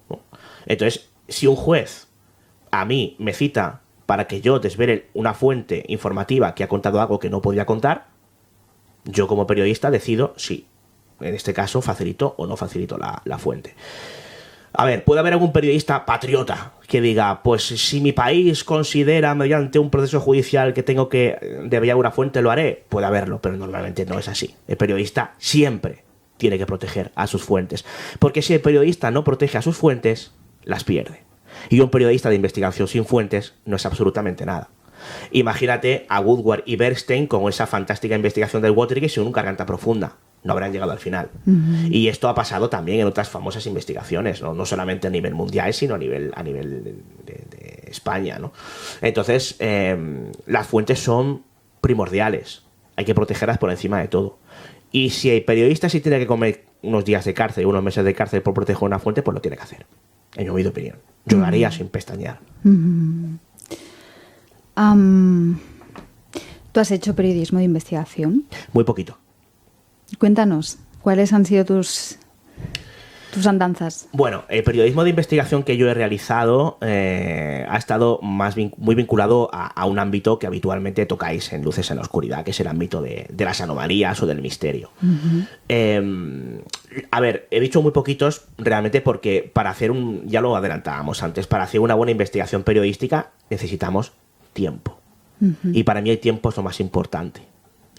¿no? Entonces, si un juez a mí me cita para que yo desvele una fuente informativa que ha contado algo que no podía contar, yo como periodista decido si, en este caso, facilito o no facilito la fuente. A ver, puede haber algún periodista patriota que diga, pues si mi país considera mediante un proceso judicial que tengo que desvelar una fuente, lo haré. Puede haberlo, pero normalmente no es así. El periodista siempre tiene que proteger a sus fuentes. Porque si el periodista no protege a sus fuentes, las pierde. Y un periodista de investigación sin fuentes no es absolutamente nada. Imagínate a Woodward y Bernstein con esa fantástica investigación del Watergate sin una garganta profunda. No habrán llegado al final. Y esto ha pasado también en otras famosas investigaciones, ¿no? No solamente a nivel mundial, sino a nivel de España, ¿no? Entonces, las fuentes son primordiales. Hay que protegerlas por encima de todo. Y si el periodista sí tiene que comer unos días de cárcel, unos meses de cárcel por proteger una fuente, pues lo tiene que hacer. En mi humilde opinión. Yo lo haría sin pestañear. ¿Tú has hecho periodismo de investigación? Muy poquito. Cuéntanos, ¿cuáles han sido tus andanzas? Bueno, el periodismo de investigación que yo he realizado ha estado muy vinculado a un ámbito que habitualmente tocáis en Luces en la Oscuridad, que es el ámbito de las anomalías o del misterio. A ver, he dicho muy poquitos realmente porque para hacer ya lo adelantábamos antes, para hacer una buena investigación periodística necesitamos tiempo. Y para mí el tiempo es lo más importante.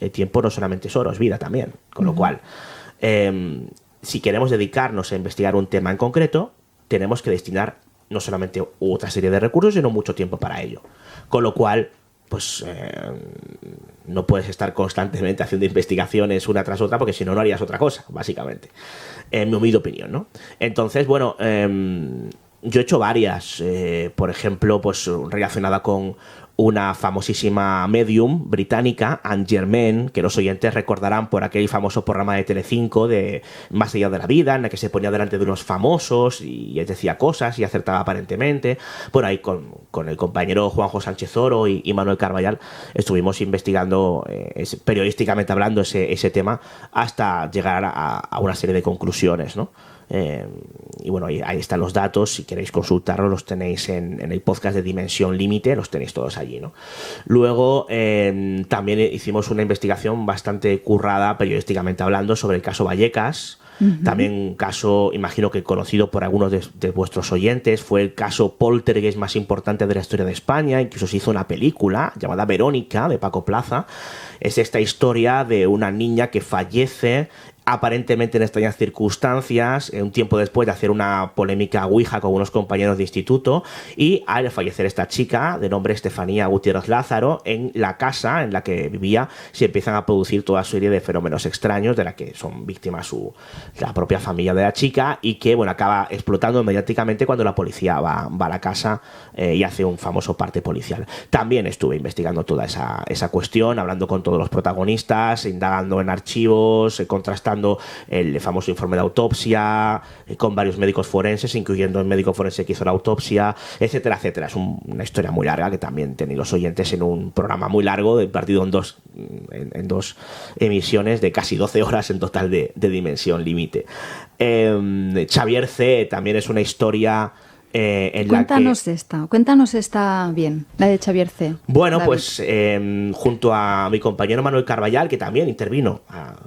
El tiempo no solamente es oro, es vida también. Con lo cual, si queremos dedicarnos a investigar un tema en concreto, tenemos que destinar no solamente otra serie de recursos, sino mucho tiempo para ello. Con lo cual, pues no puedes estar constantemente haciendo investigaciones una tras otra, porque si no, no harías otra cosa, básicamente. En mi humilde opinión, ¿no? Entonces, bueno, yo he hecho varias, por ejemplo, pues relacionada con una famosísima medium británica, Anne Germain, que los oyentes recordarán por aquel famoso programa de Telecinco de Más allá de la vida, en el que se ponía delante de unos famosos y les decía cosas y acertaba aparentemente. Bueno, ahí con el compañero Juanjo Sánchez Oro y Manuel Carballal estuvimos investigando, periodísticamente hablando, ese tema hasta llegar a una serie de conclusiones, ¿no? Y bueno, ahí están los datos. Si queréis consultarlos, los tenéis en el podcast de Dimensión Límite, los tenéis todos allí, ¿no? Luego también hicimos una investigación bastante currada, periodísticamente hablando, sobre el caso Vallecas, También un caso, imagino que conocido por algunos de vuestros oyentes, fue el caso Poltergeist más importante de la historia de España. Incluso se hizo una película llamada Verónica, de Paco Plaza. Es esta historia de una niña que fallece aparentemente en extrañas circunstancias, un tiempo después de hacer una polémica ouija con unos compañeros de instituto, y al fallecer esta chica, de nombre Estefanía Gutiérrez Lázaro, en la casa en la que vivía se empiezan a producir toda serie de fenómenos extraños de la que son víctimas la propia familia de la chica, y que bueno, acaba explotando mediáticamente cuando la policía va a la casa y hace un famoso parte policial. También estuve investigando toda esa cuestión, hablando con todos los protagonistas, indagando en archivos, contrastando el famoso informe de autopsia con varios médicos forenses, incluyendo el médico forense que hizo la autopsia, etcétera, etcétera. Es una historia muy larga que también tenéis los oyentes en un programa muy largo, partido en dos emisiones de casi 12 horas en total de dimensión límite. Xavier C. también es una historia Cuéntanos esta bien, la de Xavier C. Bueno, David. pues junto a mi compañero Manuel Carballal, que también intervino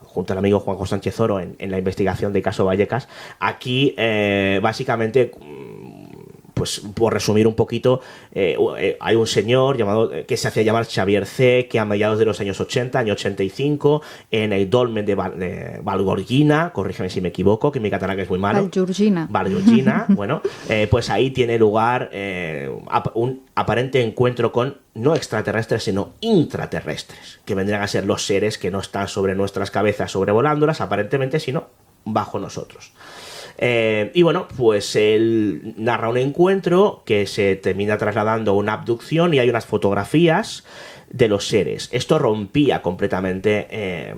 junto al amigo Juanjo Sánchez Oro en la investigación de caso Vallecas, aquí básicamente, pues por resumir un poquito, hay un señor que se hacía llamar Xavier C., que a mediados de los años 80, año 85, en el dolmen de Valgorguina, corrígeme si me equivoco, que mi catalán es muy malo. Valgorguina, bueno, pues ahí tiene lugar un aparente encuentro con no extraterrestres, sino intraterrestres, que vendrían a ser los seres que no están sobre nuestras cabezas sobrevolándolas, aparentemente, sino bajo nosotros. Y bueno, pues él narra un encuentro que se termina trasladando a una abducción, y hay unas fotografías de los seres. Esto rompía completamente,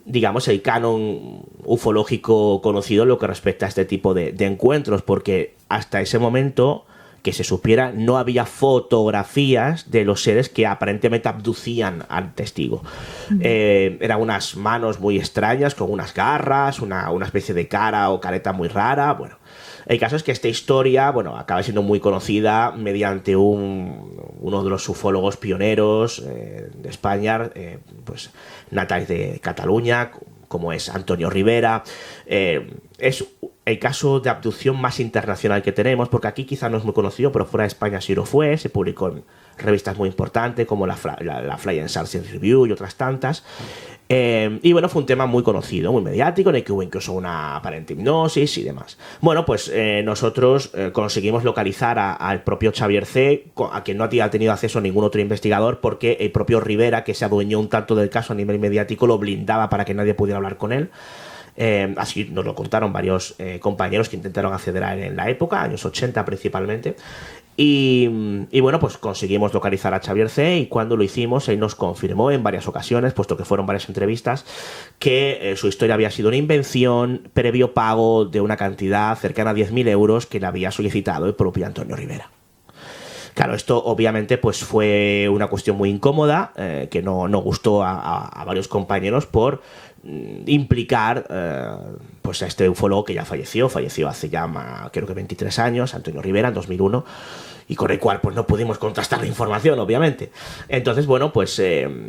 digamos, el canon ufológico conocido en lo que respecta a este tipo de encuentros, porque hasta ese momento, que se supiera, no había fotografías de los seres que aparentemente abducían al testigo. Eran unas manos muy extrañas, con unas garras, una especie de cara o careta muy rara. Bueno, el caso es que esta historia, bueno, acaba siendo muy conocida mediante uno de los ufólogos pioneros de España, pues natales de Cataluña, como es Antonio Rivera. Es el caso de abducción más internacional que tenemos, porque aquí quizá no es muy conocido, pero fuera de España sí lo fue. Se publicó en revistas muy importantes como la Flying Science Review y otras tantas. Y bueno, fue un tema muy conocido, muy mediático, en el que hubo incluso una aparente hipnosis y demás. Bueno, pues nosotros conseguimos localizar al propio Xavier C., a quien no había tenido acceso a ningún otro investigador, porque el propio Rivera, que se adueñó un tanto del caso a nivel mediático, lo blindaba para que nadie pudiera hablar con él. Así nos lo contaron varios compañeros que intentaron acceder a él en la época, años 80 principalmente. Y bueno, pues conseguimos localizar a Xavier C., y cuando lo hicimos, él nos confirmó en varias ocasiones, puesto que fueron varias entrevistas, que su historia había sido una invención previo pago de una cantidad cercana a 10.000 euros que le había solicitado el propio Antonio Rivera. Claro, esto obviamente pues fue una cuestión muy incómoda, que no gustó a varios compañeros por implicar pues a este ufólogo que ya falleció hace ya creo que 23 años, Antonio Rivera, en 2001, y con el cual pues no pudimos contrastar la información, obviamente. Entonces, bueno, pues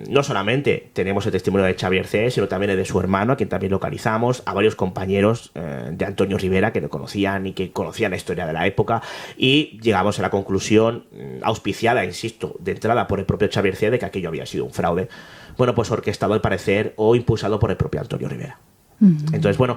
no solamente tenemos el testimonio de Xavier C., sino también el de su hermano, a quien también localizamos, a varios compañeros de Antonio Rivera que lo conocían y que conocían la historia de la época, y llegamos a la conclusión, auspiciada, insisto, de entrada por el propio Xavier C., de que aquello había sido un fraude, bueno, pues orquestado al parecer o impulsado por el propio Antonio Rivera. Entonces, bueno,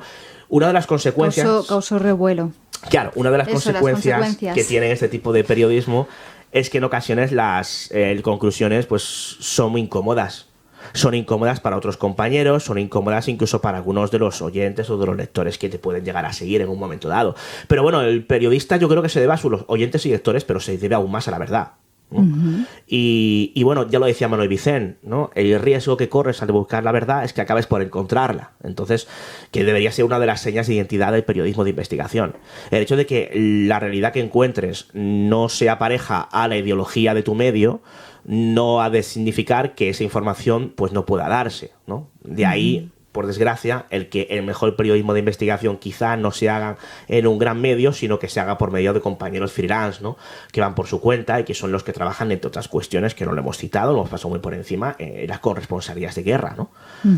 una de las consecuencias... Causó revuelo. Claro, una de las consecuencias que tiene este tipo de periodismo es que en ocasiones las conclusiones pues son muy incómodas. Son incómodas para otros compañeros, son incómodas incluso para algunos de los oyentes o de los lectores que te pueden llegar a seguir en un momento dado. Pero bueno, el periodista yo creo que se debe a sus oyentes y lectores, pero se debe aún más a la verdad, ¿no? Y bueno, ya lo decía Manuel Vicent, ¿no? El riesgo que corres al buscar la verdad es que acabes por encontrarla. Entonces, que debería ser una de las señas de identidad del periodismo de investigación. El hecho de que la realidad que encuentres no sea pareja a la ideología de tu medio no ha de significar que esa información pues no pueda darse, ¿no? De ahí por desgracia, el mejor periodismo de investigación quizá no se haga en un gran medio, sino que se haga por medio de compañeros freelance, ¿no? Que van por su cuenta y que son los que trabajan, entre otras cuestiones que no lo hemos citado, lo hemos pasado muy por encima, las corresponsalías de guerra, ¿no?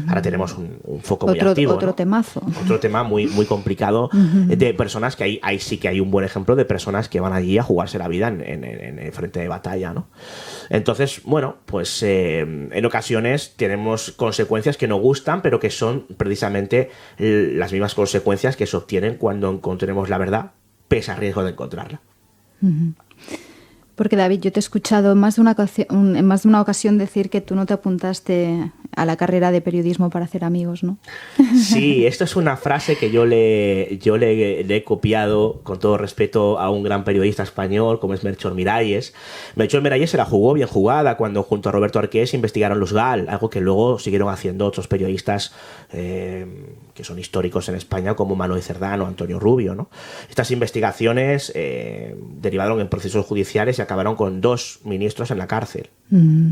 Ahora tenemos un foco muy activo, otro ¿no? temazo. Otro tema muy, muy complicado de personas que ahí sí que hay un buen ejemplo de personas que van allí a jugarse la vida en el frente de batalla, ¿no? Entonces, bueno, pues en ocasiones tenemos consecuencias que no gustan, pero que son precisamente las mismas consecuencias que se obtienen cuando encontremos la verdad, pese al riesgo de encontrarla. Porque, David, yo te he escuchado en más de una ocasión decir que tú no te apuntaste a la carrera de periodismo para hacer amigos, ¿no? Sí, esto es una frase que yo le he copiado, con todo respeto, a un gran periodista español como es Melchor Miralles. Melchor Miralles se la jugó bien jugada cuando junto a Roberto Arqués investigaron los GAL, algo que luego siguieron haciendo otros periodistas que son históricos en España, como Manuel Cerdán o Antonio Rubio, ¿no? Estas investigaciones derivaron en procesos judiciales y acabaron con 2 ministros en la cárcel.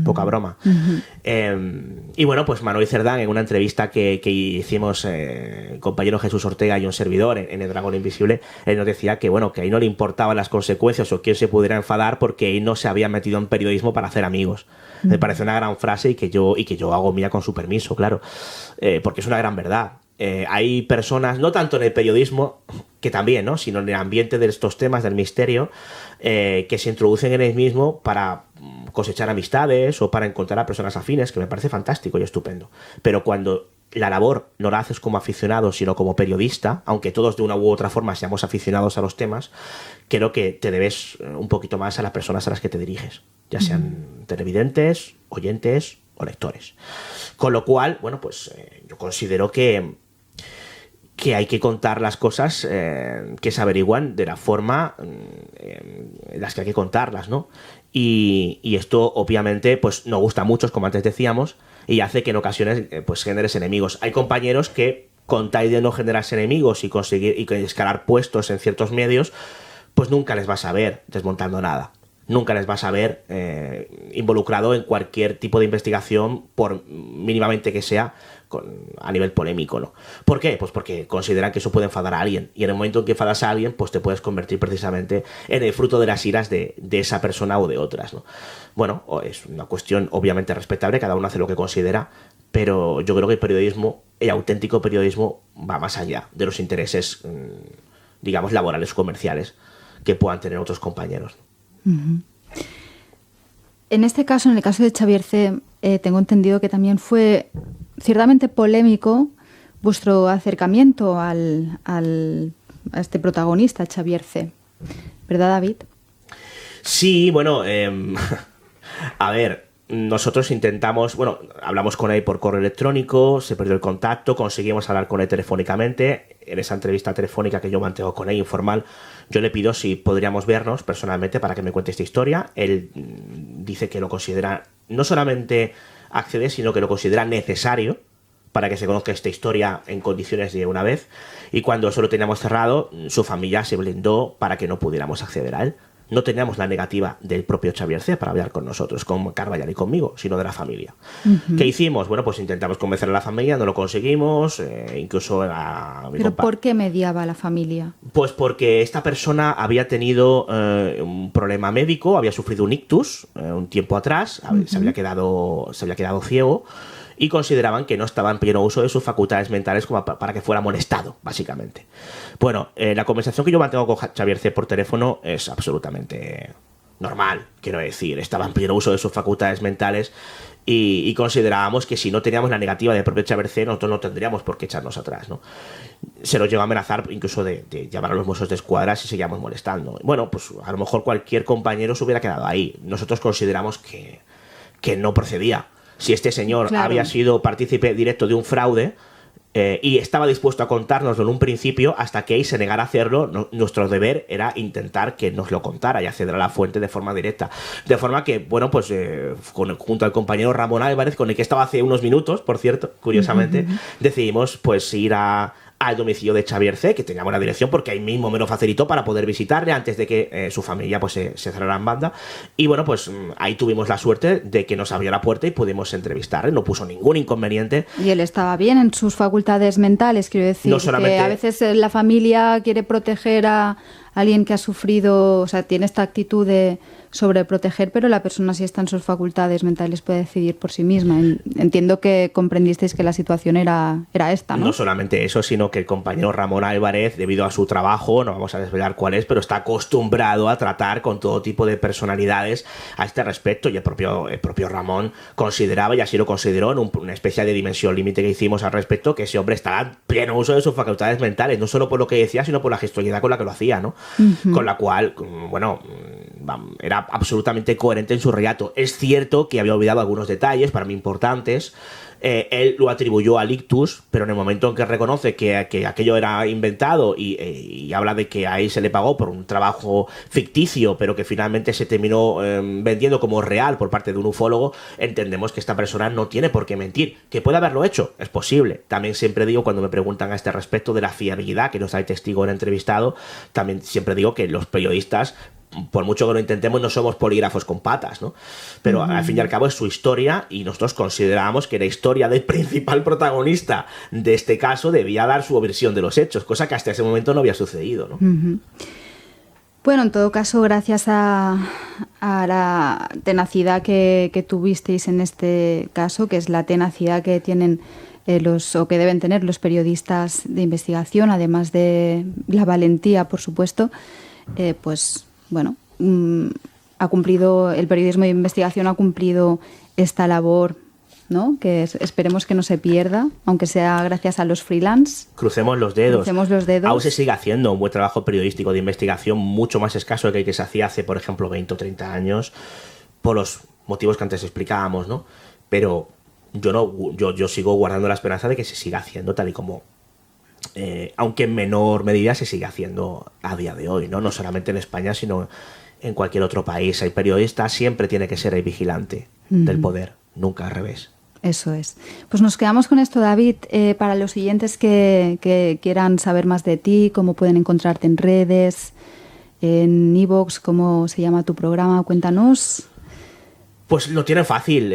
Poca broma. Y bueno, pues Manuel Cerdán, en una entrevista que hicimos el compañero Jesús Ortega y un servidor en El Dragón Invisible, él nos decía que bueno, que ahí no le importaban las consecuencias o quién se pudiera enfadar porque él no se había metido en periodismo para hacer amigos. Me parece una gran frase y que yo hago mía con su permiso, claro, porque es una gran verdad. Hay personas, no tanto en el periodismo, que también, ¿no?, sino en el ambiente de estos temas del misterio, que se introducen en el mismo para cosechar amistades o para encontrar a personas afines, que me parece fantástico y estupendo. Pero cuando la labor no la haces como aficionado, sino como periodista, aunque todos de una u otra forma seamos aficionados a los temas, creo que te debes un poquito más a las personas a las que te diriges, ya sean televidentes, oyentes o lectores. Con lo cual, bueno, pues yo considero que hay que contar las cosas que se averiguan de la forma en las que hay que contarlas, ¿no? Y esto, obviamente, pues no gusta a muchos, como antes decíamos, y hace que en ocasiones pues generes enemigos. Hay compañeros que, con tal de no generarse enemigos y conseguir escalar puestos en ciertos medios, pues nunca les vas a ver desmontando nada. Nunca les vas a ver involucrado en cualquier tipo de investigación, por mínimamente que sea, a nivel polémico, ¿no? ¿Por qué? Pues porque consideran que eso puede enfadar a alguien. Y en el momento en que enfadas a alguien, pues te puedes convertir precisamente en el fruto de las iras de esa persona o de otras, ¿no? Bueno, es una cuestión obviamente respetable, cada uno hace lo que considera, pero yo creo que el periodismo, el auténtico periodismo, va más allá de los intereses, digamos, laborales o comerciales que puedan tener otros compañeros. En este caso, en el caso de Xavier C., tengo entendido que también fue ciertamente polémico vuestro acercamiento a este protagonista, Xavier C., ¿verdad, David? Sí, bueno, a ver, nosotros intentamos, bueno, hablamos con él por correo electrónico, se perdió el contacto, conseguimos hablar con él telefónicamente. En esa entrevista telefónica que yo mantengo con él, informal, yo le pido si podríamos vernos personalmente para que me cuente esta historia. Él dice que lo considera, no solamente accede, sino que lo considera necesario para que se conozca esta historia en condiciones de una vez. Y cuando eso lo teníamos cerrado, su familia se blindó para que no pudiéramos acceder a él. No teníamos la negativa del propio Xavier C. para hablar con nosotros, con Carballar y conmigo, sino de la familia. ¿Qué hicimos? Bueno, pues intentamos convencer a la familia, no lo conseguimos, incluso a mi ¿Pero por qué mediaba la familia? Pues porque esta persona había tenido un problema médico, había sufrido un ictus un tiempo atrás, se había quedado ciego, y consideraban que no estaba en pleno uso de sus facultades mentales como para que fuera molestado, básicamente. Bueno, la conversación que yo mantengo con Xavier C. por teléfono es absolutamente normal, quiero decir. Estaba en pleno uso de sus facultades mentales y considerábamos que si no teníamos la negativa del propio Xavier C., nosotros no tendríamos por qué echarnos atrás, ¿no? Se nos llegó a amenazar incluso de llamar a los Mossos de Escuadra si seguíamos molestando. Bueno, pues a lo mejor cualquier compañero se hubiera quedado ahí. Nosotros consideramos que no procedía. Si este señor había sido partícipe directo de un fraude y estaba dispuesto a contárnoslo en un principio, hasta que él se negara a hacerlo, nuestro deber era intentar que nos lo contara y acceder a la fuente de forma directa. De forma que, bueno, pues junto al compañero Ramón Álvarez, con el que estaba hace unos minutos, por cierto, curiosamente, decidimos pues ir a al domicilio de Xavier C, que tenía buena dirección porque ahí mismo me lo facilitó para poder visitarle antes de que su familia pues se cerrara en banda. Y bueno, pues ahí tuvimos la suerte de que nos abrió la puerta y pudimos entrevistarle, no puso ningún inconveniente. Y él estaba bien en sus facultades mentales, quiero decir, no solamente... que a veces la familia quiere proteger a alguien que ha sufrido, o sea, tiene esta actitud de sobreproteger, pero la persona, si está en sus facultades mentales, puede decidir por sí misma. Entiendo que comprendisteis que la situación era esta, ¿no? No solamente eso, sino que el compañero Ramón Álvarez, debido a su trabajo, no vamos a desvelar cuál es, pero está acostumbrado a tratar con todo tipo de personalidades a este respecto, y el propio Ramón consideraba, y así lo consideró en una especie de dimensión límite que hicimos al respecto, que ese hombre estaba en pleno uso de sus facultades mentales, no solo por lo que decía, sino por la gestualidad con la que lo hacía, ¿no? Uh-huh. Con la cual, bueno, era absolutamente coherente en su relato. Es cierto que había olvidado algunos detalles para mí importantes. Él lo atribuyó al ictus, pero en el momento en que reconoce que aquello era inventado y habla de que a él se le pagó por un trabajo ficticio, pero que finalmente se terminó vendiendo como real por parte de un ufólogo, entendemos que esta persona no tiene por qué mentir. ¿Que puede haberlo hecho? Es posible. También siempre digo, cuando me preguntan a este respecto de la fiabilidad que nos da el testigo del entrevistado, también siempre digo que los periodistas, por mucho que lo intentemos, no somos polígrafos con patas, ¿no? Pero al fin y al cabo es su historia, y nosotros considerábamos que la historia del principal protagonista de este caso debía dar su versión de los hechos, cosa que hasta ese momento no había sucedido, ¿no? Uh-huh. Bueno, en todo caso, gracias a la tenacidad que tuvisteis en este caso, que es la tenacidad que tienen o que deben tener los periodistas de investigación, además de la valentía, por supuesto, pues bueno, ha cumplido, el periodismo de investigación ha cumplido esta labor, ¿no? Que esperemos que no se pierda, aunque sea gracias a los freelance. Crucemos los dedos. Crucemos los dedos. Aún se sigue haciendo un buen trabajo periodístico de investigación, mucho más escaso que el que se hacía hace, por ejemplo, 20 o 30 años, por los motivos que antes explicábamos, ¿no? Pero yo sigo guardando la esperanza de que se siga haciendo tal y como... aunque en menor medida se sigue haciendo a día de hoy, ¿no? No solamente en España, sino en cualquier otro país. El periodista siempre tiene que ser el vigilante del poder, nunca al revés. Eso es. Pues nos quedamos con esto, David. Para los siguientes que quieran saber más de ti, cómo pueden encontrarte en redes, en iVoox, cómo se llama tu programa, cuéntanos. Pues lo tienen fácil,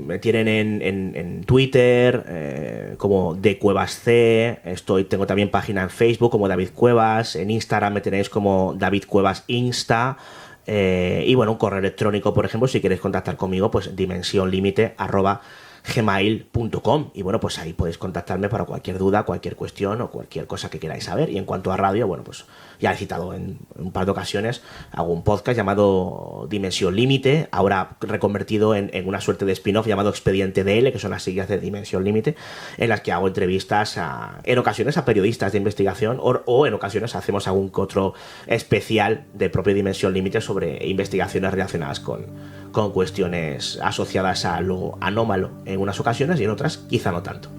me tienen en Twitter como de Cuevas C, tengo también página en Facebook como David Cuevas, en Instagram me tenéis como David Cuevas Insta, y bueno, un correo electrónico, por ejemplo, si queréis contactar conmigo, pues dimensionlimite@gmail.com, y bueno, pues ahí podéis contactarme para cualquier duda, cualquier cuestión o cualquier cosa que queráis saber. Y en cuanto a radio, bueno, pues ya he citado en un par de ocasiones, hago un podcast llamado Dimensión Límite, ahora reconvertido en una suerte de spin-off llamado Expediente DL, que son las siglas de Dimensión Límite, en las que hago entrevistas en ocasiones a periodistas de investigación o en ocasiones hacemos algún que otro especial de propia Dimensión Límite sobre investigaciones relacionadas con cuestiones asociadas a lo anómalo en unas ocasiones, y en otras quizá no tanto.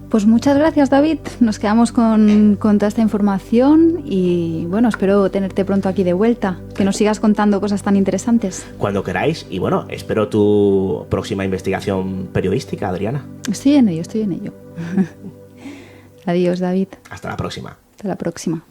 Pues muchas gracias, David. Nos quedamos con toda esta información y bueno, espero tenerte pronto aquí de vuelta, que nos sigas contando cosas tan interesantes. Cuando queráis, y bueno, espero tu próxima investigación periodística, Adriana. Estoy en ello. Adiós, David. Hasta la próxima. Hasta la próxima.